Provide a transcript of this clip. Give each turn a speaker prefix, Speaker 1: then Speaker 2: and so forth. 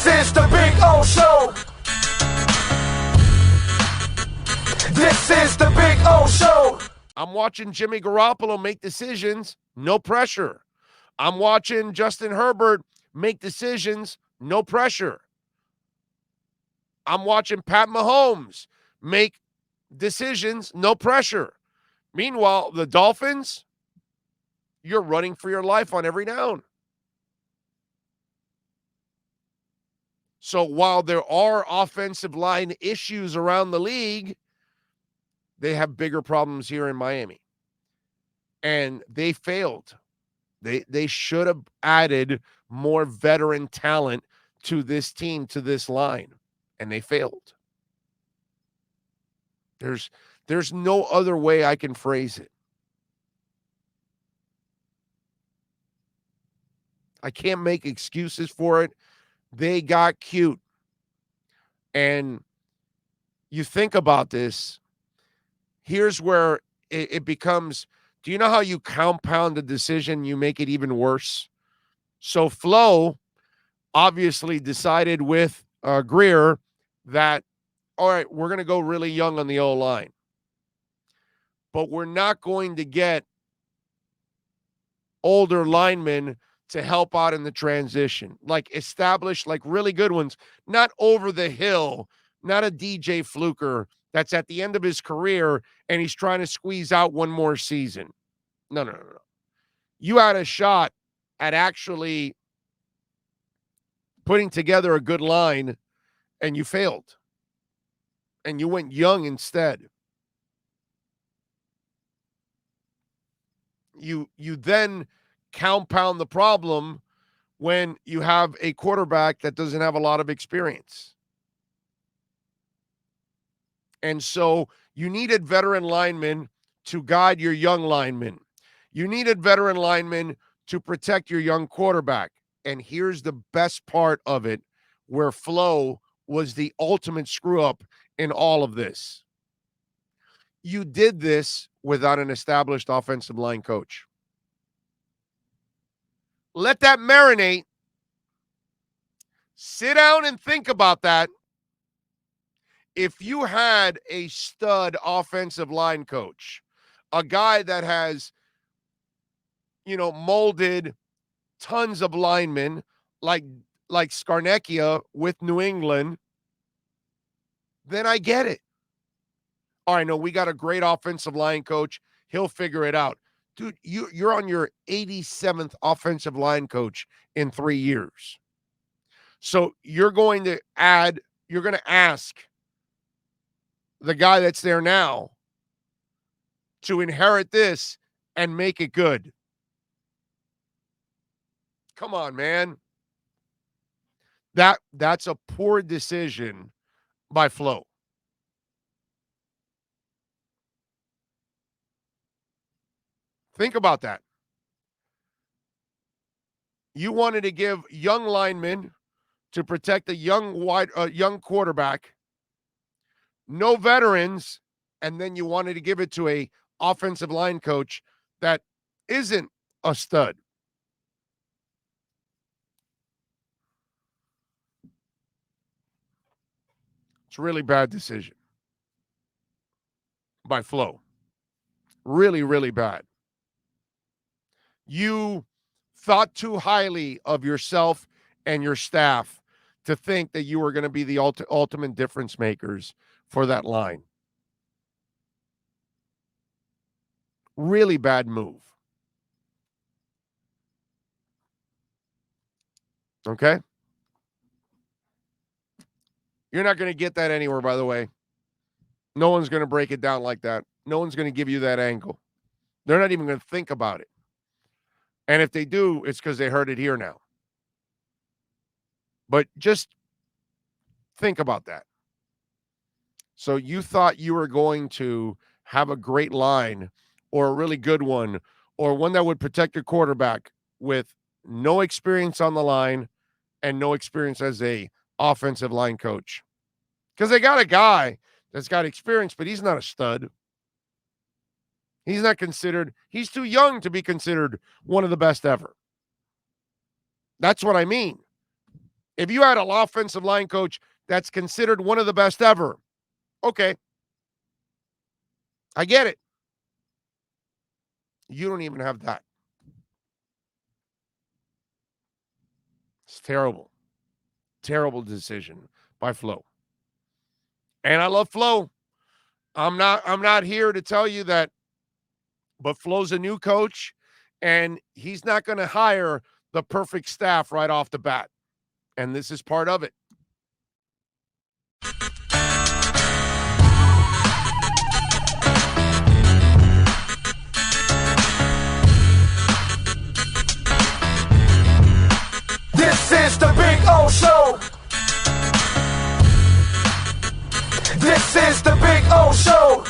Speaker 1: This is the Big O Show. This is the Big O Show.
Speaker 2: I'm watching Jimmy Garoppolo make decisions, no pressure. I'm watching Justin Herbert make decisions, no pressure. I'm watching Pat Mahomes make decisions, no pressure. Meanwhile, the Dolphins, you're running for your life on every down. So while there are offensive line issues around the league, they have bigger problems here in Miami. And they failed. They should have added more veteran talent to this team, to this line, and they failed. There's no other way I can phrase it. I can't make excuses for it. They got cute. And you think about this, here's where it becomes, do you know how you compound a decision, you make it even worse? So Flo obviously decided with Grier that, all right, we're going to go really young on the O-line. But we're not going to get older linemen to help out in the transition, like established, like really good ones, not over the hill, not a DJ Fluker that's at the end of his career and he's trying to squeeze out one more season. No. You had a shot at actually putting together a good line and you failed. And you went young instead. You then compound the problem when you have a quarterback that doesn't have a lot of experience. And so you needed veteran linemen to guide your young linemen. You needed veteran linemen to protect your young quarterback. And here's the best part of it, where Flo was the ultimate screw-up in all of this. You did this without an established offensive line coach. Let that marinate. Sit down and think about that. If you had a stud offensive line coach, a guy that has, molded tons of linemen like Scarnecchia with New England, then I get it. All right, no, we got a great offensive line coach. He'll figure it out. Dude, you're on your 87th offensive line coach in 3 years. So you're going to ask the guy that's there now to inherit this and make it good. Come on, man. That's a poor decision by Flo. Think about that. You wanted to give young linemen to protect a young quarterback, no veterans, and then you wanted to give it to a offensive line coach that isn't a stud. It's a really bad decision by Flo. Really, really bad. You thought too highly of yourself and your staff to think that you were going to be the ultimate difference makers for that line. Really bad move. Okay? You're not going to get that anywhere, by the way. No one's going to break it down like that. No one's going to give you that angle. They're not even going to think about it. And if they do, it's because they heard it here now. But just think about that. So you thought you were going to have a great line or a really good one or one that would protect your quarterback with no experience on the line and no experience as a offensive line coach. Because they got a guy that's got experience, but he's not a stud. He's not considered, he's too young to be considered one of the best ever. That's what I mean. If you had an offensive line coach that's considered one of the best ever, okay. I get it. You don't even have that. It's terrible. Terrible decision by Flo. And I love Flo. I'm not here to tell you that, but Flo's a new coach, and he's not going to hire the perfect staff right off the bat. And this is part of it.
Speaker 1: This is the Big O Show. This is the Big O Show.